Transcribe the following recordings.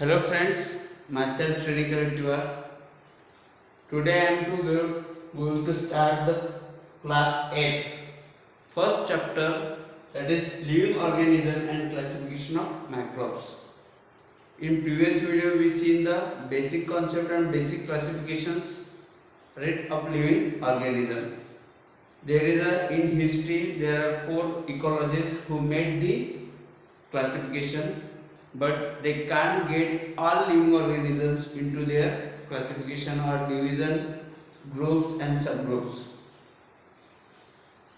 Hello friends, myself Srinikaran Tiwar. Today I am going to start the class 8 first chapter, that is living organism and classification of microbes. In previous video we seen the basic concept and basic classifications, right, of living organism. There is in history there are 4 ecologists who made the classification, but they can't get all living organisms into their classification or division, groups and subgroups.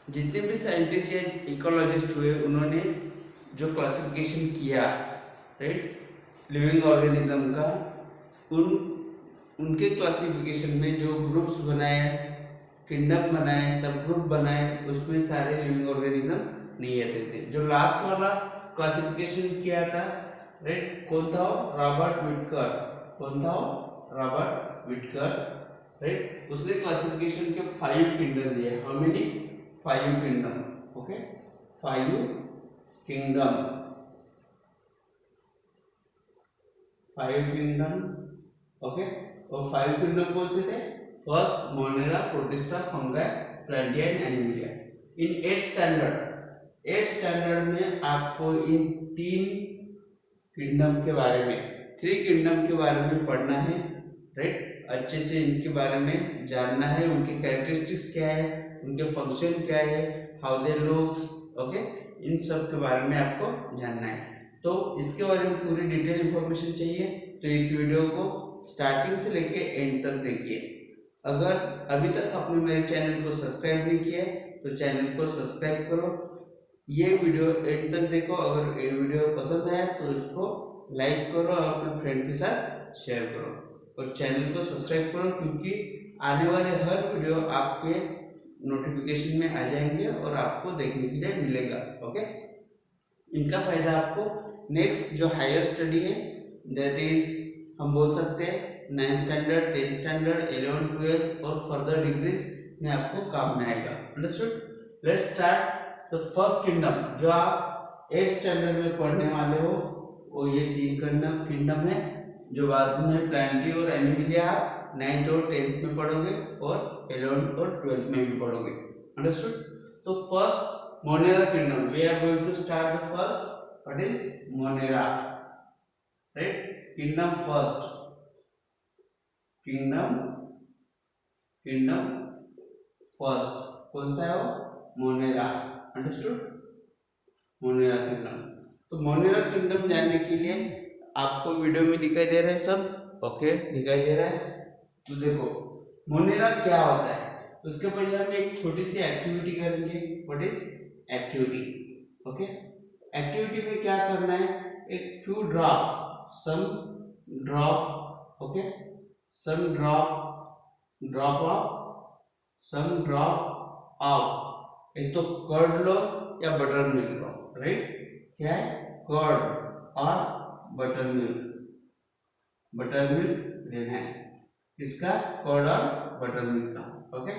जितने भी scientist या ecologist हुए उन्होंने जो classification किया, right, living organism का, उनके classification में जो ग्रुप्स बनाए, किंगडम बनाए, सब ग्रुप बनाए, उसमें सारे लिविंग ऑर्गेनिज्म नहीं आते थे। जो लास्ट वाला क्लासिफिकेशन किया था, राइट, कौन था? Robert Whittaker. कौन था? Robert Whittaker, right. उसने क्लासिफिकेशन के 5 किंगडम दिए। How many? 5 kingdom. Okay, 5 kingdom, 5 kingdom. Okay, और 5 किंगडम कौन से थे? First Monera, Protista, fungi, Plantae and Animalia. In 8 standard में आपको इन 3 किंगडम के बारे में, 3 किंगडम के बारे में पढ़ना है, राइट। अच्छे से इनके बारे में जानना है, उनके कैरेक्टरिस्टिक्स क्या है, उनके फंक्शन क्या है, हाउ दे लुक्स, ओके, इन सब के बारे में आपको जानना है। तो इसके बारे में पूरी डिटेल इंफॉर्मेशन चाहिए तो इस वीडियो को स्टार्टिंग से लेके एंड तक देखिए। अगर अभी तक आपने मेरे चैनल को सब्सक्राइब नहीं किया है तो चैनल को सब्सक्राइब करो, ये वीडियो एंड तक देखो। अगर ये वीडियो पसंद आया तो इसको लाइक करो और अपने फ्रेंड के साथ शेयर करो और चैनल को सब्सक्राइब करो, क्योंकि आने वाले हर वीडियो आपके नोटिफिकेशन में आ जाएंगे और आपको देखने के लिए मिलेगा। ओके, इनका फायदा आपको नेक्स्ट जो हायर स्टडी है, दैट इज हम बोल सकते हैं 9th standard, 10th standard, 11th, 12th और फर्दर डिग्रीज में आपको काम में आएगा। Understood? Let's start the first kingdom. जो आप 8th स्टैंडर्ड में पढ़ने वाले हो वो ये 3 किंगडम है, जो बाद में प्लांटी और एनिमलिया आप 9th और 10th में पढ़ोगे और 11th और 12th में भी पढ़ोगे। अंडरस्टूड? तो first Monera kingdom, we are going to start the first, what is Monera, right. Kingdom first, kingdom first कौन सा है? वो मोनेरा। अंडरस्टूड? Monera kingdom. तो मोनेरा किंगडम जानने के लिए आपको वीडियो में दिखाई दे रहा है सब? ओके, दिखाई दे रहा है। तो देखो मोनेरा क्या होता है, उसके पहले हम एक छोटी सी एक्टिविटी करेंगे। What is activity? Okay, activity में क्या करना है? एक few drop, some drop, okay, some drop of, एक तो कर्ड लो या बटर मिल्क लो, राइट। क्या है? कर्ड और बटर मिल्क लेना है। इसका कर्ड और बटर मिल्क का, ओके,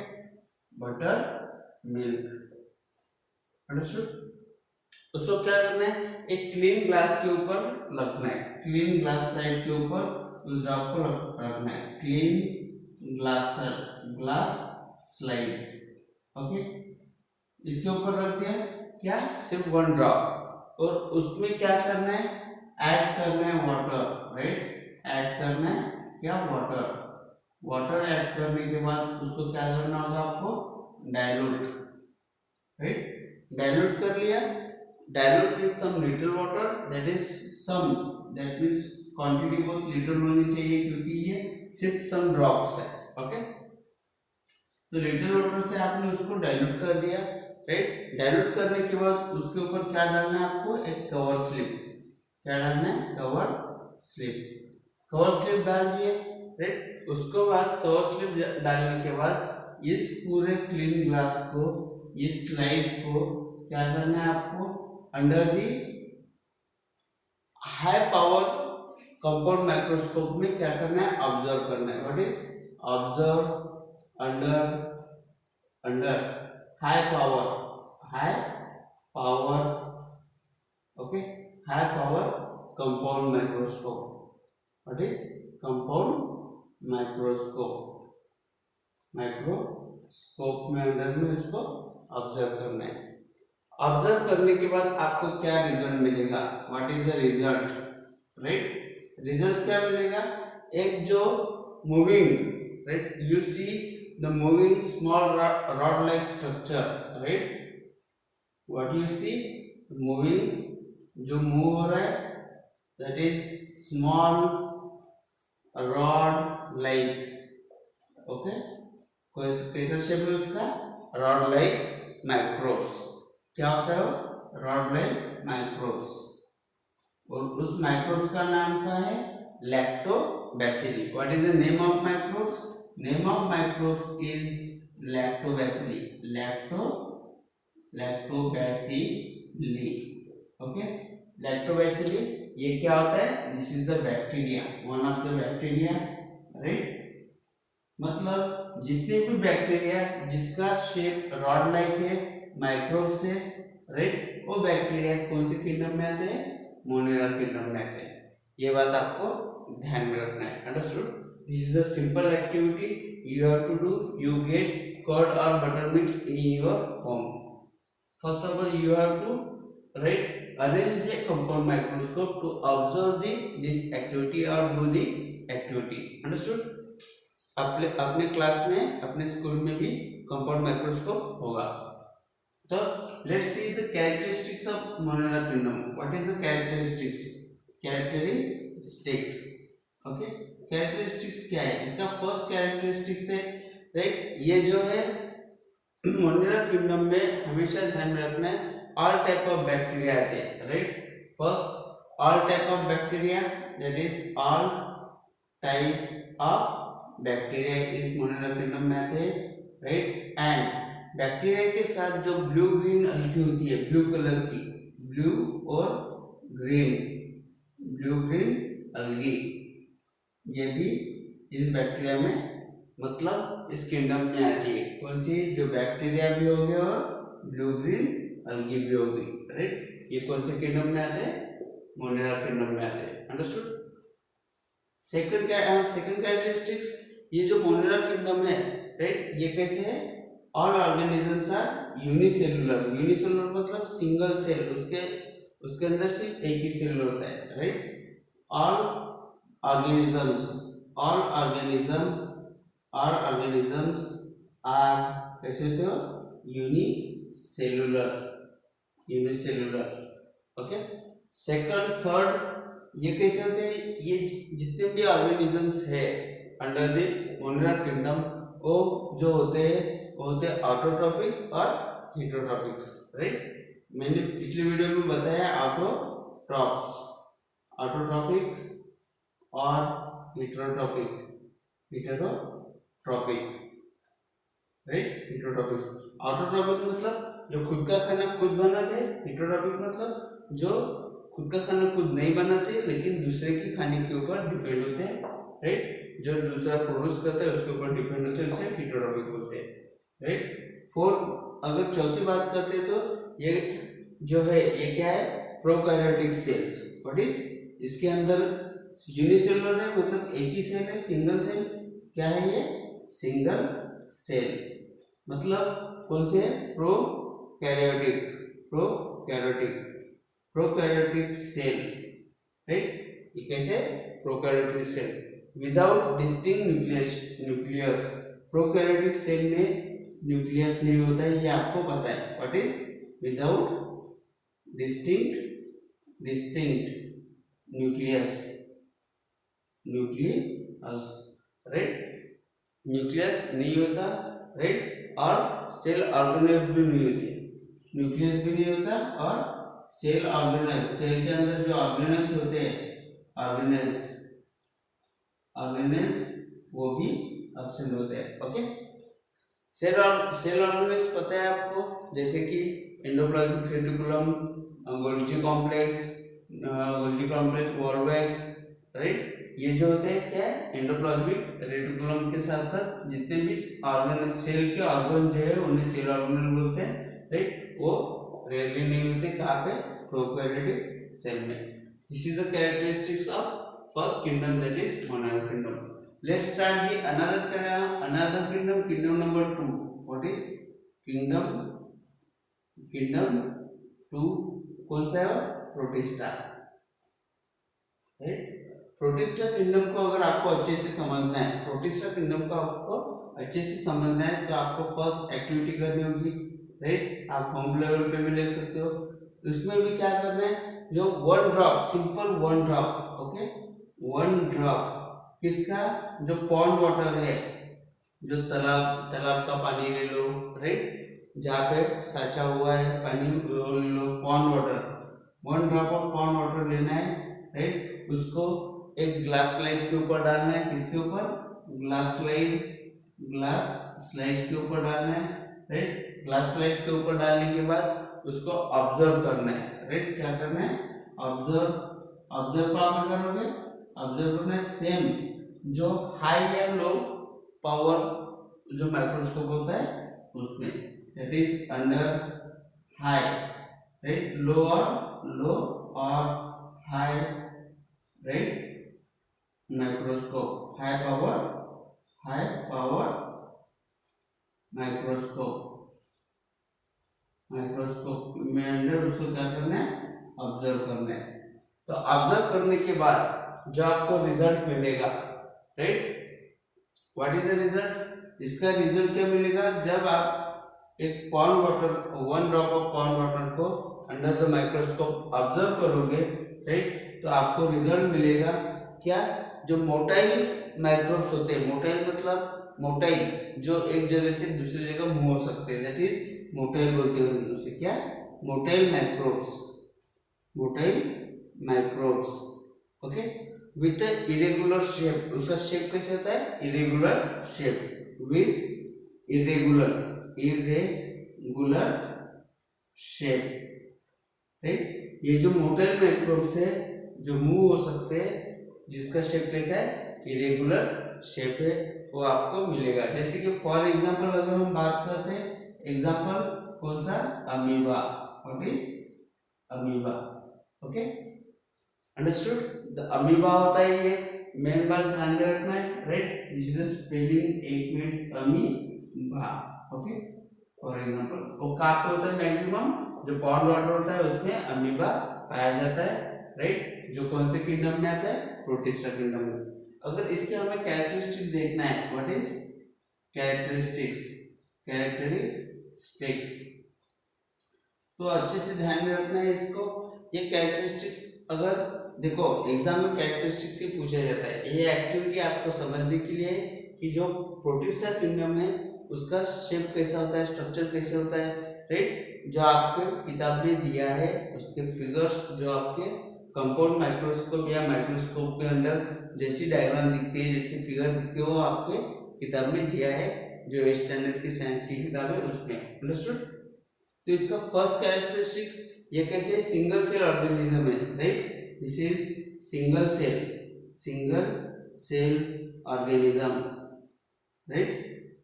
बटर मिल्क। अंडरस्टूड? उसको क्या करना है? एक क्लीन ग्लास के ऊपर रखना है, क्लीन ग्लास साइड के ऊपर उस ड्रॉप को रखना है, क्लीन ग्लास स्लाइड, ओके। इसके ऊपर रख दिया, क्या? सिर्फ 1 ड्रॉप। और उसमें क्या करना है? ऐड करना है वाटर, राइट। ऐड करना है क्या? वाटर ऐड करने के बाद उसको क्या करना होगा आपको? Dilute, right. डाइल्यूट कर लिया, dilute with some little water, that is some, that means quantity बहुत लिटिल होनी चाहिए क्योंकि ये सिर्फ सम ड्रॉप्स है। ओके, तो लिटिल वाटर से आपने उसको डाइल्यूट कर दिया, राइट। डाइल्यूट करने के बाद उसके ऊपर क्या डालना है आपको? एक कवर स्लिप। क्या डालना है? कवर स्लिप डाल दिए, राइट। उसको बाद कवर स्लिप डालने के बाद इस पूरे क्लीन ग्लास को, इस स्लाइड को क्या करना है आपको? Under the high power compound microscope में क्या करना है? ऑब्जर्व करना है। What is observe under high power, okay, high power compound microscope, what is compound microscope. Microscope में अंदर में उसको ऑब्जर्व करना है। ऑब्जर्व करने के बाद आपको क्या रिजल्ट मिलेगा, what is the result, right. Result क्या मिलेगा, एक जो moving, right, you see the moving small rod like structure, right, what you see, moving जो मूव हो रहा है, that is small rod like, okay, कैसा शेप है उसका, रॉड लाइक माइक्रोब्स। क्या होता है वो, रॉड लाइक माइक्रोब्स, और उस माइक्रोब्स का नाम क्या है, lactobacilli. What is the name of microbes, name of microbes is lactobacilli, lactobacilli, okay. Lactobacilli ये क्या होता है, this is the bacteria, one of the bacteria, right. मतलब जितने भी बैक्टीरिया जिसका शेप रॉड लाइक है, माइक्रोब से, राइट, वो बैक्टीरिया कौन से किंगडम में आते हैं, मोनेरा किंगडम में आते हैं। ये बात आपको ध्यान में रखना है, understood. This is a simple activity you have to do, you get curd और buttermilk in your home. First of all you have to, right, arrange the compound microscope to observe this activity or do the activity, understood। अपने class में, अपने school में भी compound microscope होगा। तो let's see the characteristics of Monera kingdom. What is the characteristics, characteristics, okay. Characteristics क्या है, इसका फर्स्ट कैरेक्टरिस्टिक्स है, राइट, ये जो है मोनेरा किंगडम में हमेशा ध्यान में रखना है, ऑल टाइप ऑफ बैक्टीरिया आते हैं, right. First all type of bacteria, that is all type of bacteria इस मोनेरा किंगडम में आते हैं, राइट। एंड बैक्टीरिया के साथ जो ब्लू ग्रीन अलगी होती है, ब्लू कलर की, ब्लू और ग्रीन, ब्लू ग्रीन अलगी, ये भी इस बैक्टीरिया में, मतलब इस किंगडम में आती है। कौन सी, जो बैक्टीरिया भी हो गया और ब्लू ग्रीन अलगी भी होगी, राइट। ये कौन से किंगडम में आते हैं, मोनेरा किंगडम में आते हैं, अंडरस्टूड। सेकंड कैरेक्टरिस्टिक्स, ये जो मोनेरा किंगडम है, राइट, ये कैसे है, all organisms are unicellular. Unicellular मतलब सिंगल सेल, उसके अंदर सिर्फ एक ही सेल होता है, राइट। ऑल ऑर्गेनिजम्स आर कैसे होते हो, यूनिसेलुलर, ओके। सेकंड थर्ड ये कैसे होते हैं, ये जितने भी ऑर्गेनिजम्स है अंडर द मोनेरा किंगडम, वो जो होते हैं वो होते हैं ऑटोट्रॉपिक और हेटेरोट्रॉपिक्स, राइट। मैंने पिछले वीडियो में बताया ऑटोट्रॉप्स, ऑटोट्रॉपिक्स और हेटेरोट्रॉपिक, राइट, हेटेरोट्रॉपिक्स। ऑटोट्रॉपिक मतलब जो खुद का खाना खुद बनाते हैं, हेटेरोट्रॉपिक मतलब जो खुद का खाना खुद नहीं बनाते लेकिन दूसरे के खाने के ऊपर डिपेंड होते हैं, राइट। जो दूसरा प्रोड्यूस करता है उसके ऊपर डिपेंड होते हैं, उसे हेटेरोट्रॉपिक बोलते हैं, राइट। अगर चौथी बात करते हैं तो ये जो है, ये क्या है, प्रोकैरियोटिक सेल्स। व्हाट इज, इसके अंदर यूनिसेलुलर है, मतलब एक ही सेल है, सिंगल सेल। क्या है ये, सिंगल सेल, मतलब कौन से, प्रोकैरियोटिक सेल, राइट। ये कैसे, prokaryotic cell without distinct nucleus. Prokaryotic cell में न्यूक्लियस नहीं होता है, ये आपको पता है। What is, without distinct nucleus, right, nucleus नहीं होता, राइट। और सेल ऑर्गेनेल्स भी नहीं होती, न्यूक्लियस भी नहीं होता और सेल ऑर्गेनेल्स, सेल के अंदर जो ऑर्गेनेल्स होते हैं, ऑर्गेनेल्स वो भी एब्सेंट होते हैं, ओके। सेल ऑर्गेनेल्स पता है आपको, जैसे कि endoplasmic reticulum, Golgi complex, volvox, right. ये जो होते हैं क्या है, एंडोप्लाज्मिक रेटिकुलम के साथ साथ जितने भी ऑर्गेनल, सेल के ऑर्गन जो है उन्हें सेल ऑर्गेनल बोलते हैं, राइट। वो रेयरली नहीं होते, कहाँ पे, प्रोकैरियोटिक सेल में। This is the characteristics of first kingdom, that is Monera kingdom. Let's start the another kingdom, kingdom number 2. What is kingdom 2? कौन सा है? Protista, right. प्रोटिस्टा किंगडम को अगर आपको अच्छे से समझना है, प्रोटिस्टा किंगडम को आपको अच्छे से समझना है तो आपको फर्स्ट एक्टिविटी करनी होगी, राइट। आप होम लेवल पे भी लिख सकते हो। उसमें भी क्या करना है, जो 1 drop, simple 1 drop, okay, 1 drop किसका, जो पॉन्ड वाटर है, जो तालाब का पानी ले लो, राइट, जहाँ पे साचा हुआ है पानी ले लो, pond water, 1 drop of pond water लेना है, राइट। उसको एक ग्लास स्लाइड के ऊपर डालना है, किसके ऊपर, ग्लास स्लाइड के ऊपर डालना है, राइट। ग्लास स्लाइड के ऊपर डालने के बाद उसको ऑब्जर्व करना है, राइट। क्या करना है, ऑब्जर्व को आप क्या करोगे, ऑब्जर्व करना है। सेम जो हाई या लो पावर जो माइक्रोस्कोप होता है उसमें, that is under high, right, low और high, right, microscope, high power microscope में अंदर उसको क्या करना है, ऑब्जर्व करना है। तो ऑब्जर्व करने के बाद जो आपको रिजल्ट मिलेगा, right, what is the result, इसका रिजल्ट क्या मिलेगा, जब आप एक pond water, 1 drop of pond water को अंडर द माइक्रोस्कोप ऑब्जर्व करोगे, राइट, तो आपको रिजल्ट मिलेगा क्या, जो मोटाइल माइक्रोब्स होते हैं, मोटाइल मतलब मोटाइल जो एक जगह से दूसरी जगह मूव हो सकते हैं, दैट इज मोटाइल बोलते हैं उसे, क्या, motile microbes, okay, with irregular shape. उसका शेप कैसे होता है, irregular shape, with irregular shape, right. ये जो मोटाइल माइक्रोब्स है जो मूव हो सकते हैं, जिसका शेप कैसा है, इरेगुलर शेप है, वो आपको मिलेगा। जैसे कि फॉर एग्जांपल अगर हम बात करते हैं, एग्जांपल कौन सा, amoeba, what is amoeba, okay, understood. The amoeba होता है, ये मेन बात ध्यान में रखना है, right, this is the spelling, 1 minute, amoeba, okay. For example वो कहाँ पे होता है, मैक्सिमम जो पॉन्ड वाटर होता है उसमें अमीबा पाया जाता है, राइट, जो कौन से किंगडम में आता है, प्रोटिस्टा किंगडम में। अगर इसके हमें कैरेक्टरिस्टिक्स देखना है, व्हाट इज कैरेक्टरिस्टिक्स, तो अच्छे से ध्यान में रखना है इसको। ये कैरेक्टरिस्टिक्स अगर देखो एग्जाम में कैरेक्टरिस्टिक्स से पूछा जाता है, ये एक्टिविटी आपको समझने के लिए कि जो प्रोटिस्टा किंगडम है उसका शेप कैसा होता है, स्ट्रक्चर कैसे होता है, राइट, जो आपके किताब में दिया है उसके फिगर्स, जो आपके कंपाउंड माइक्रोस्कोप या माइक्रोस्कोप के अंदर जैसी डायग्राम दिखती है, जैसी फिगर दिखती है, वो आपके किताब में दिया है, जो 8th स्टैंडर्ड की साइंस की किताब है उसमें, अंडरस्टूड। तो इसका फर्स्ट कैरेक्टरिस्टिक्स, ये कैसे सिंगल सेल ऑर्गेनिज्म है, right, this is single cell organism, right,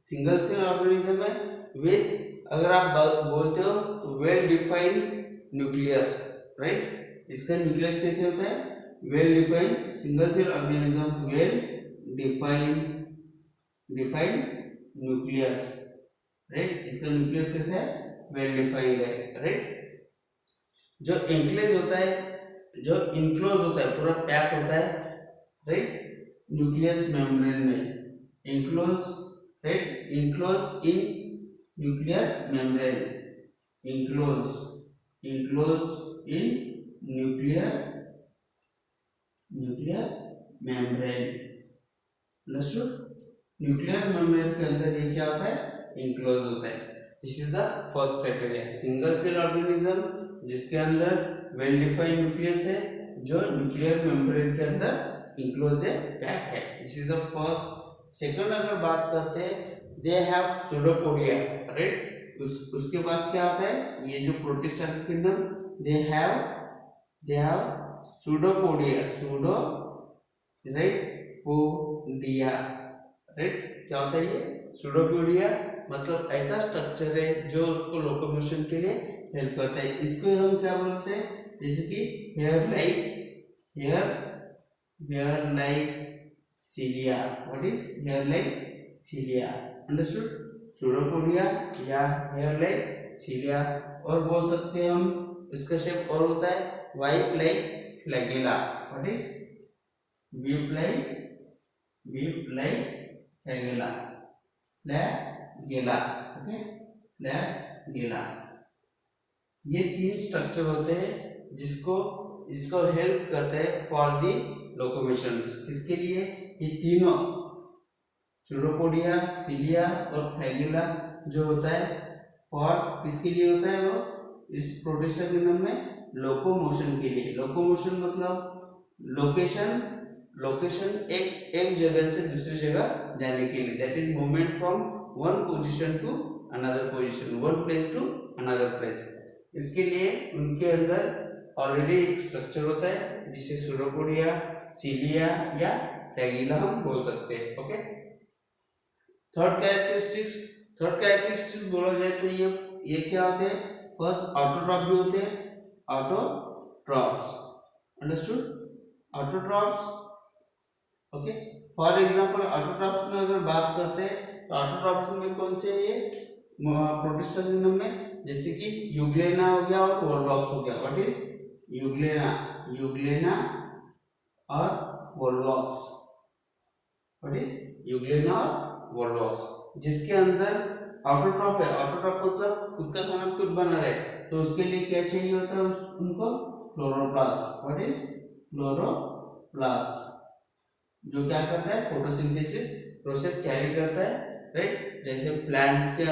single cell organism है विद, अगर आप बोलते हो तो वेल डिफाइंड न्यूक्लियस, राइट, इसका न्यूक्लियस कैसे होता है, well defined, single cell organism, well defined nucleus, right, इसका न्यूक्लियस कैसे है, वेल डिफाइंड है, राइट। जो एंक्लेज होता है, जो इनक्लोज होता है, पूरा पैक होता है, राइट, न्यूक्लियस मेम्ब्रेन में, enclose, right, enclose in nuclear membrane, enclose in nuclear membrane, understood. Nuclear membrane के अंदर ये क्या होता है, इनक्लोज होता है। This is the first criteria, single cell organism जिसके अंदर वेल डिफाइंड न्यूक्लियस है, जो न्यूक्लियर मेम्ब्रेन के अंदर इनक्लोज है, पैक है, this is the first. Second अगर बात करते हैं, दे हैव सूडोपोडिया, राइट, उसके पास क्या होता है, ये जो protista kingdom, they have pseudopodia, right, podia, right, क्या होता है ये सूडोपोडिया, मतलब ऐसा स्ट्रक्चर है जो उसको लोकोमोशन के लिए हेल्प करता है। इसको हम क्या बोलते हैं, जैसे कि hair hair like cilia. What is hair like cilia? Understood? Pseudopodia या hair like cilia. और बोल सकते हैं हम इसका शेप और होता है whip like flagella. What is whip like flagella? flagella. Okay, flagella. ये तीन स्ट्रक्चर होते हैं जिसको हेल्प करते हैं फॉर दी लोकोमोशन. किसके लिए? ये तीनों सूडोपोडिया, सिलिया और फ्लैगुला जो होता है फॉर किसके लिए होता है? वो इस प्रोटिस्टा किंगडम में लोकोमोशन के लिए. लोकोमोशन मतलब लोकेशन एक जगह से दूसरी जगह जाने के लिए. That is movement from one position to another position, one place to another place. इसके लिए उनके अंदर ऑलरेडी एक स्ट्रक्चर होता है जिसे सूडोपोडिया, सिलिया या फ्लैगुला हम बोल सकते हैं. ओके. थर्ड कैरेक्टरिस्टिक्स बोला जाए तो ये क्या होते हैं? फर्स्ट ऑटोट्रॉफ भी होते हैं. Autotrophs. Understood? Autotrophs. Okay. For example autotrophs में अगर बात करते हैं तो ऑटोट्रॉफ्स में कौन से है? ये प्रोटिस्टा किंगडम में जैसे कि यूग्लेना हो गया और वोल्वॉक्स हो गया. व्हाट इज यूग्लेना और वोल्वॉक्स? व्हाट इज यूग्लेना और वोल्वॉक्स? जिसके अंदर ऑटोट्रॉफ है. ऑटोट्रॉफ मतलब खुद का खाना खुद बना रहे, तो उसके लिए क्या चाहिए होता है उनको? क्लोरोप्लास्ट. What is chloroplast? जो क्या करता है? फोटोसिंथेसिस प्रोसेस कैरी करता है. राइट. जैसे प्लांट की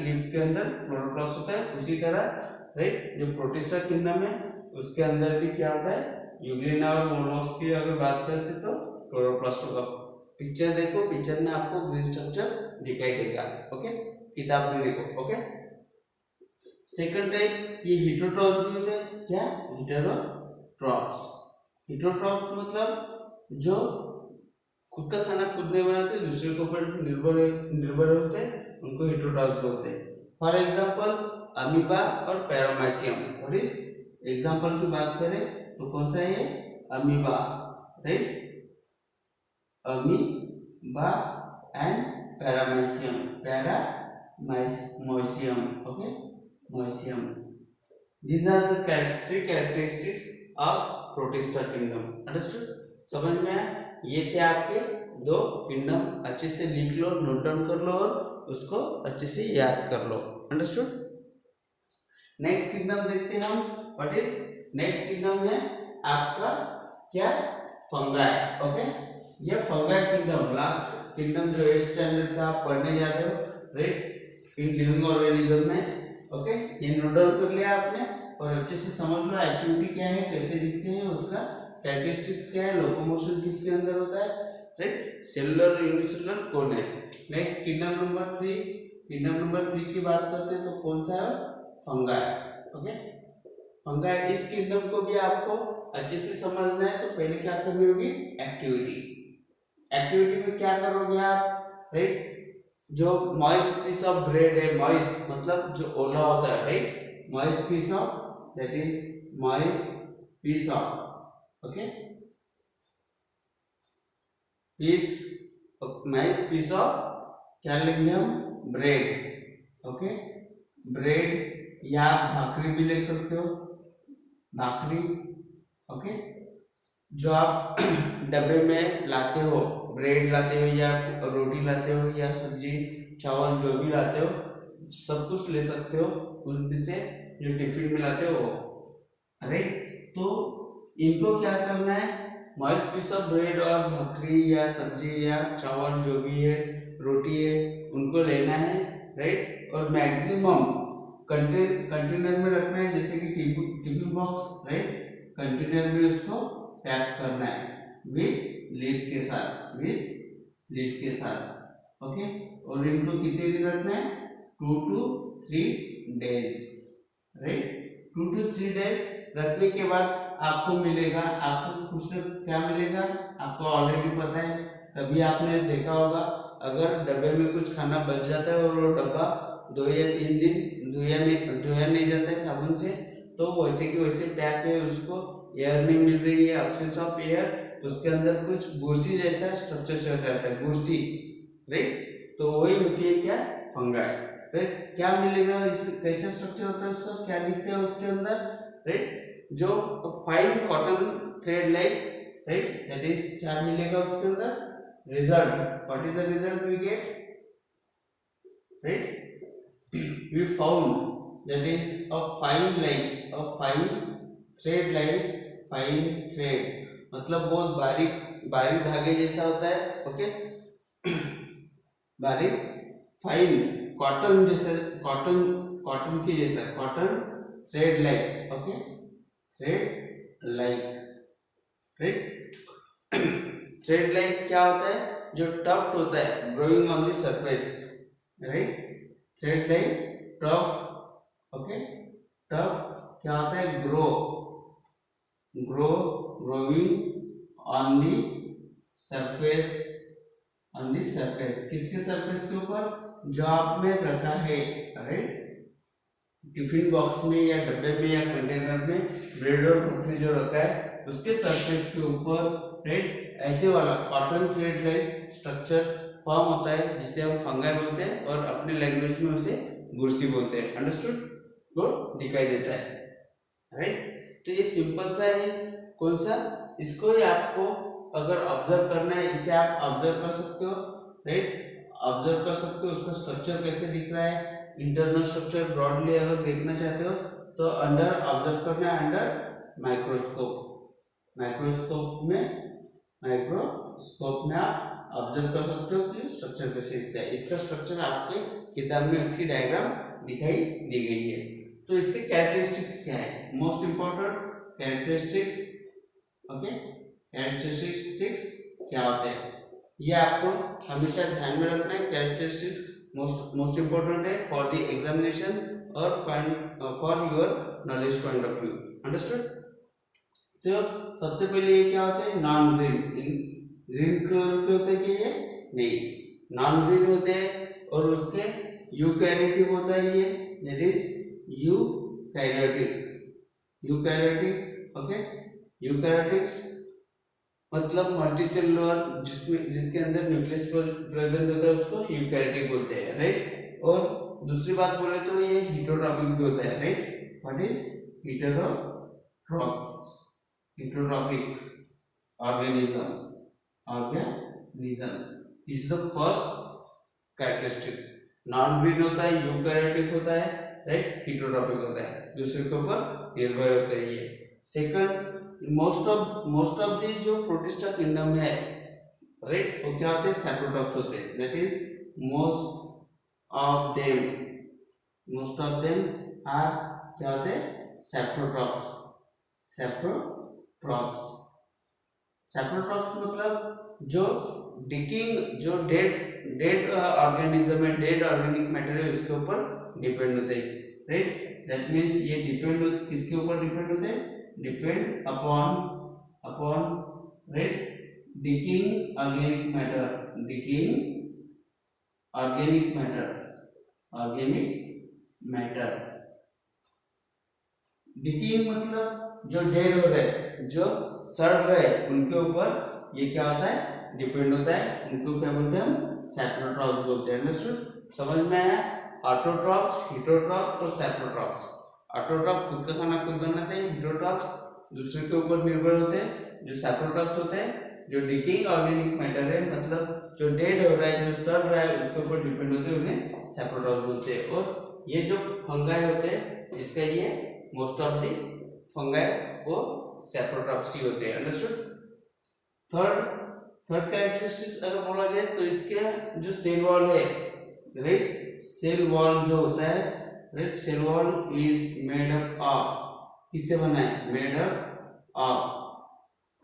लीफ के अंदर क्लोरोप्लास्ट होता है, उसी तरह राइट जो प्रोटिस्टा किंगडम है उसके अंदर भी क्या होता है? यूग्लेना और वोल्वॉक्स की अगर बात करते तो क्लोरोप्लास्ट होगा. पिक्चर देखो, पिक्चर में आपको ग्रीन स्ट्रक्चर दिखाई देगा. ओके, किताब में देखो. ओके. सेकंड टाइप ये हेटेरोट्रॉफ्स भी होते हैं. क्या? हेटेरोट्रॉफ्स. हेटेरोट्रॉफ्स मतलब जो खुद का खाना खुद नहीं बनाते, दूसरे के ऊपर निर्भर होते हैं, उनको हेटेरोट्रॉफ्स बोलते हैं. फॉर एग्जांपल अमीबा और पैरामीशियम. What is? एग्जांपल की बात करें तो कौन सा है? Amoeba. Right. Amoeba and paramecium. Okay, मोइशियम. These are the three characteristics of Protista kingdom. Understood? समझ में आया? ये थे आपके दो किंगडम. अच्छे से लिख लो, नोट डाउन कर लो और उसको अच्छे से याद कर लो. अंडरस्टूड? नेक्स्ट किंगडम देखते हैं हम. What is next kingdom? है आपका क्या? फंगाई. ओके. ये फंगाई किंगडम लास्ट किंगडम जो 8th स्टैंडर्ड का आप पढ़ने जा रहे हो. राइट. इन लिविंग ऑर्गेनिज्म में. ओके. ये नोट डाउन कर लिया आपने और अच्छे से समझ लो एक्टिविटी क्या है, कैसे दिखते हैं, उसका कैरेक्टरिस्टिक्स क्या है, लोकोमोशन किसके अंदर होता है. राइट. सेलुलर यूनिसेलुलर कौन है? Next kingdom number 3. Kingdom number 3 की बात करते हैं तो कौन सा है? फंगाई. ओके. फंगाई. इस किंगडम को भी आपको अच्छे से समझना है तो पहले क्या करनी होगी? एक्टिविटी. एक्टिविटी में क्या करोगे आप? राइट. जो मॉइस्ट पीस ऑफ ब्रेड है, मॉइस्ट मतलब जो ओला होता है. Right. Moist piece of, that is moist piece of. Okay. Moist piece of क्या लेंगे हम? ब्रेड. ओके. ब्रेड या भाकरी भी ले सकते हो. भाकरी. ओके. जो आप डब्बे में लाते हो, ब्रेड लाते हो या रोटी लाते हो या सब्जी चावल जो भी लाते हो, सब कुछ ले सकते हो उसमें से जो टिफिन में लाते हो. राइट. तो इनको क्या करना है? मॉइस्ट पीस ऑफ ब्रेड और भाकरी या सब्जी या चावल जो भी है, रोटी है, उनको लेना है. राइट. और मैक्सिमम कंटेनर में रखना है, जैसे कि टिफिन बॉक्स. राइट. कंटेनर में उसको पैक करना है विद लिड के साथ. ओके. और इनको कितने दिन रखना है? 2 to 3 days. Right. 2 to 3 days रखने के बाद आपको मिलेगा, आपको कुछ क्या मिलेगा आपको ऑलरेडी पता है. कभी आपने देखा होगा अगर डब्बे में कुछ खाना बच जाता है और वो डब्बा 2 या 3 दिन धोया नहीं जाता है साबुन से, तो वैसे की वैसे पैक है, उसको एयर नहीं मिल रही है, एब्सेंस ऑफ एयर, उसके अंदर कुछ बुर्सी जैसा स्ट्रक्चर चल जाता है, बुर्सी, राइट। तो वही होती है क्या, फंगाई, राइट। क्या मिलेगा इससे, कैसा स्ट्रक्चर होता है उसका, क्या दिखता है उसके अंदर, राइट। जो fine cotton thread like, right, that is क्या मिलेगा उसके अंदर, result. What is the result we get, right, we found that is a fine line, a fine thread like fine thread, मतलब बहुत बारीक बारीक धागे जैसा होता है, ओके। बारीक फाइन कॉटन जैसा, कॉटन कॉटन की जैसा, cotton thread like, okay, thread like, right. Thread like क्या होता है, जो टफ्ट होता है, growing on the surface, right. Thread like tough, okay, tough क्या होता है, growing on the surface, on the surface, किसके सरफेस के ऊपर, जो आपने रखा है, राइट, टिफिन बॉक्स में या डब्बे में या कंटेनर में ब्रेड और टोफी जो रखा है उसके सरफेस के ऊपर, राइट, ऐसे वाला cotton thread like structure form होता है, जिसे हम फंगाई बोलते हैं और अपने लैंग्वेज में उसे बुर्सी बोलते हैं, अंडरस्टूड, वो दिखाई देता है, राइट। तो ये सिंपल सा है, कौन सा, इसको ही आपको अगर ऑब्जर्व करना है, इसे आप ऑब्जर्व कर सकते हो, राइट, ऑब्जर्व कर सकते हो उसका स्ट्रक्चर कैसे दिख रहा है, इंटरनल स्ट्रक्चर ब्रॉडली अगर देखना चाहते हो तो अंडर ऑब्जर्व करना है, अंडर माइक्रोस्कोप, माइक्रोस्कोप में आप ऑब्जर्व कर सकते हो कि स्ट्रक्चर कैसे दिखता है। इसका स्ट्रक्चर आपके किताब में उसकी डायग्राम दिखाई दी गई है। तो इसके कैरेक्टरिस्टिक्स क्या है, most important characteristics, okay, characteristics क्या होते हैं ये आपको हमेशा ध्यान में रखना है। कैरेक्टरिस्टिक्स मोस्ट इंपॉर्टेंट है फॉर द एग्जामिनेशन और for your knowledge point of view, understood. तो सबसे पहले ये क्या होते हैं, नॉन ग्रीन, ग्रीन कलर के होते हैं कि ये नहीं, नॉन ग्रीन होते हैं, और उसके यूकैरियोटिक होता है ये, that is eukaryotic, okay. Eukaryotics मतलब मल्टीसेलुलर, जिसके अंदर न्यूक्लियस प्रेजेंट होता है उसको यूकैरियोटिक बोलते हैं, राइट। और दूसरी बात बोले तो ये हेटेरोट्रॉपिक भी होता है, right. What is heterotropics organism, is the first characteristics। Non green होता है, यूकैरियोटिक होता है, राइट, हेटेरोट्रॉपिक होता है, दूसरे के ऊपर निर्भर होता है ये। सेकंड, मोस्ट ऑफ दी जो प्रोटिस्टा किंगडम है, राइट, वो क्या होते हैं, सैप्रोट्रॉप्स होते हैं, that is most of them are क्या होते हैं, सैप्रोट्रॉप्स मतलब जो डिकिंग, जो डेड ऑर्गेनिज्म है, डेड ऑर्गेनिक मैटर है, उसके ऊपर डिपेंड होते हैं, राइट। दैट मीन्स ये डिपेंड किसके ऊपर डिपेंड होते हैं, depend upon right, decaying organic matter. Decaying मतलब जो डेड हो रहे, जो सड़ रहे, उनके ऊपर ये क्या होता है, डिपेंड होता है, उनको क्या बोलते हैं हम, सैप्रोट्रॉप्स बोलते हैं, अंडरस्टूड, समझ में आया। ऑटोट्रॉप्स, हेटेरोट्रॉप्स और सैप्रोट्रॉप्स। ऑटोट्रॉप खुद का खाना खुद बनाते हैं, हेटेरोट्रॉप्स दूसरे के ऊपर निर्भर होते हैं, जो सैप्रोट्रॉप्स होते हैं जो डिकिंग ऑर्गेनिक मैटर है, मतलब जो डेड हो रहा है, जो सड़ रहा है, उसके ऊपर डिपेंड होते हैं, उन्हें सैप्रोट्रॉप्स बोलते हैं। और ये जो फंगाई होते हैं, इसका ये मोस्ट ऑफ द फंगाई वो सैप्रोट्रॉप्स ही होते हैं, अंडरस्टूड। थर्ड कैरेक्टरिस्टिक्स अगर बोला जाए तो इसके जो सेल वॉल है, राइट, सेल वॉल जो होता है, right, cell wall is made up of, किससे बना है, मेड अप ऑफ,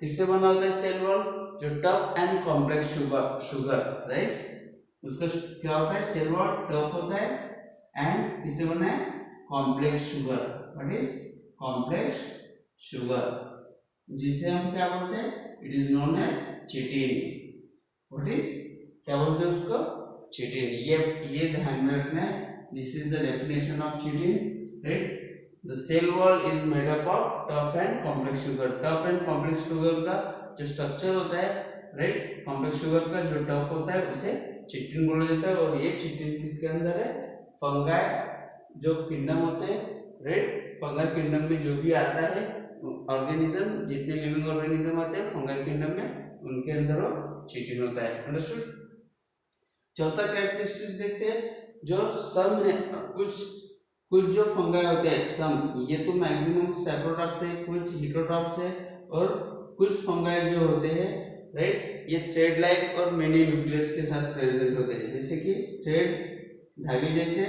किससे बना होता है सेल वॉल, जो tough and complex sugar, right, उसका क्या होता है, सेल वॉल टफ होता है एंड किससे बना है, complex sugar. What is complex sugar, जिसे हम क्या बोलते हैं, it is known as chitin. What is, क्या बोलते हैं उसको, चिटिन। ये ध्यान में रखना है, this is the definition of chitin, right. The cell wall is made up of tough and complex sugar. Tough and complex sugar का जो स्ट्रक्चर होता है, राइट, कॉम्प्लेक्स शुगर का जो टफ होता है उसे चिटिन बोला जाता है। और ये चिटिन किसके अंदर है? फंगाई जो किंगडम होते हैं, राइट, फंगाई किंगडम में जो भी आता है ऑर्गेनिज्म, जितने लिविंग ऑर्गेनिज्म आते हैं फंगाई किंगडम में, उनके अंदर वो चिटिन होता है। अंडरस्टूड। चौथा कैरेक्टरिस्टिक देखते हैं, जो सम है, कुछ जो फंगाई होते हैं सम, ये तो मैक्सिमम सैप्रोट्रॉप्स है, कुछ हिटरोट्रॉप्स है, और कुछ फंगाई जो होते हैं, राइट, ये थ्रेड लाइक और मेनी न्यूक्लियस के साथ प्रेजेंट होते हैं, जैसे कि थ्रेड धागे जैसे,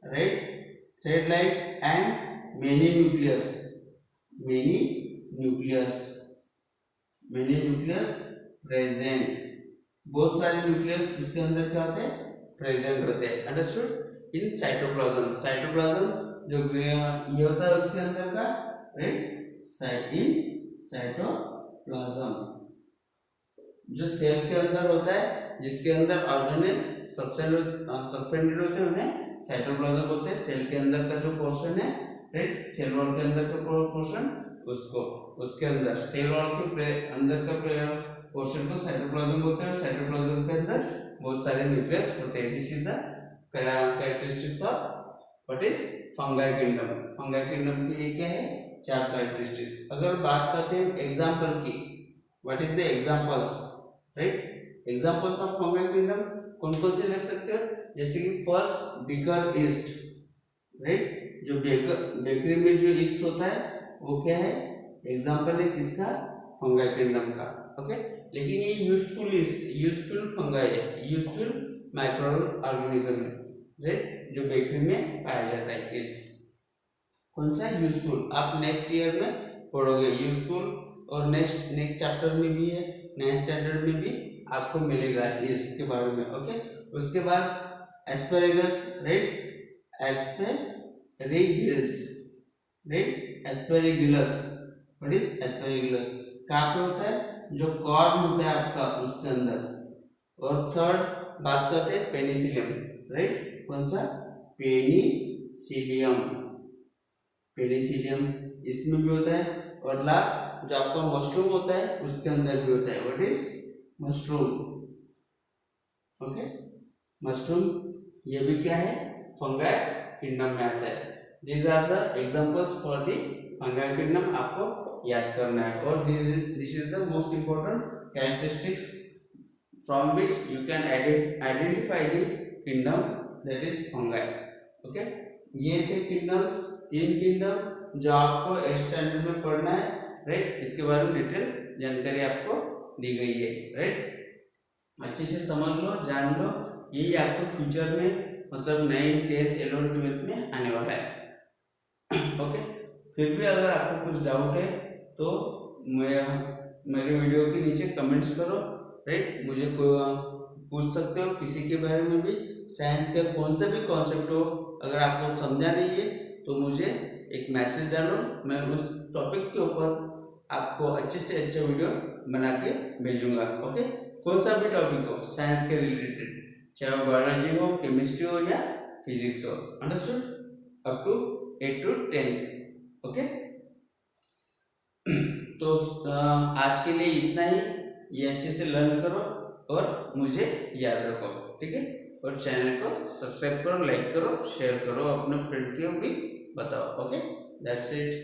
right, thread like and many nucleus, many nucleus present, बहुत सारे न्यूक्लियस उसके अंदर क्या होते हैं? प्रेजेंट होते हैं। अंडरस्टूड। इन साइटोप्लाज्म, साइटोप्लाज्म जो ये होता है उसके अंदर का, राइट, इन साइटोप्लाज्म जो सेल के अंदर होता है, जिसके अंदर ऑर्गेनेल्स सस्पेंडेड होते हैं, उन्हें साइटोप्लाज्म बोलते हैं। सेल के अंदर का जो पोर्शन है, राइट, सेल वॉल के अंदर का पोर्शन, उसको उसके अंदर सेल वॉल के अंदर का पोर्शन को साइटोप्लाज्म बोलते हैं। और साइटोप्लाज्म के अंदर बहुत सारे न्यूक्लियस होते हैं। This is the characteristics of what is fungi kingdom. Fungi kingdom की ये क्या है? 4 कैरेक्टरिस्टिक्स। अगर बात करते हैं एग्जांपल की, what is the examples, right, examples of fungi kingdom कौन कौन से ले सकते हो? जैसे कि फर्स्ट बेकर ईस्ट, राइट, जो बेकरी में जो ईस्ट होता है वो क्या है? एग्जांपल है किसका? फंगाई किंगडम का। ओके, लेकिन ये यूजफुल फंगाई है, यूजफुल माइक्रोबियल ऑर्गेनिज्म है, राइट, जो बेकरी में पाया जाता है। ईस्ट कौन सा? यूजफुल। आप नेक्स्ट ईयर में पढ़ोगे यूजफुल, और नेक्स्ट चैप्टर में भी है, 9th स्टैंडर्ड में भी आपको मिलेगा ईस्ट के बारे में। ओके, उसके बाद asparagus, right, aspergillus, right, aspergillus, what is aspergillus? कहाँ पे होता है? जो कॉर्न होता है आपका उसके अंदर। और थर्ड बात करते हैं पेनिसिलियम, राइट, कौन सा? पेनिसिलियम इसमें भी होता है। और लास्ट जो आपका मशरूम होता है उसके अंदर भी होता है, what is mushroom. Okay, mushroom ये भी क्या है? फंगाई किंगडम में आता है। These are the examples for the fungi kingdom, आपको याद करना है। और this is the most important characteristics from which you can identify the kingdom, that is fungi. Okay, ये थे किंगडम्स, 3 किंगडम जो आपको 8th स्टैंडर्ड में पढ़ना है, राइट, इसके बारे में डिटेल जानकारी आपको दी गई है, राइट, अच्छे से समझ लो, जान लो, यही आपको फ्यूचर में मतलब 9th 10th 11th 12th में आने वाला है। ओके, फिर भी अगर आपको कुछ डाउट है तो मेरे वीडियो के नीचे कमेंट्स करो, राइट, मुझे पूछ सकते हो किसी के बारे में भी। साइंस का कौन सा भी कॉन्सेप्ट हो, अगर आपको समझा नहीं है तो मुझे एक मैसेज डालो, मैं उस टॉपिक के ऊपर आपको अच्छे से अच्छा वीडियो बना के भेजूंगा। ओके, कौन सा भी टॉपिक हो साइंस के रिलेटेड, चाहे बायोलॉजी हो, केमिस्ट्री हो या फिजिक्स हो। Understood? Up to 8 to 10। Okay, तो आज के लिए इतना ही। ये अच्छे से लर्न करो और मुझे याद रखो, ठीक है। और चैनल को सब्सक्राइब करो, लाइक करो, शेयर करो, अपने फ्रेंड को भी बताओ। Okay, that's it.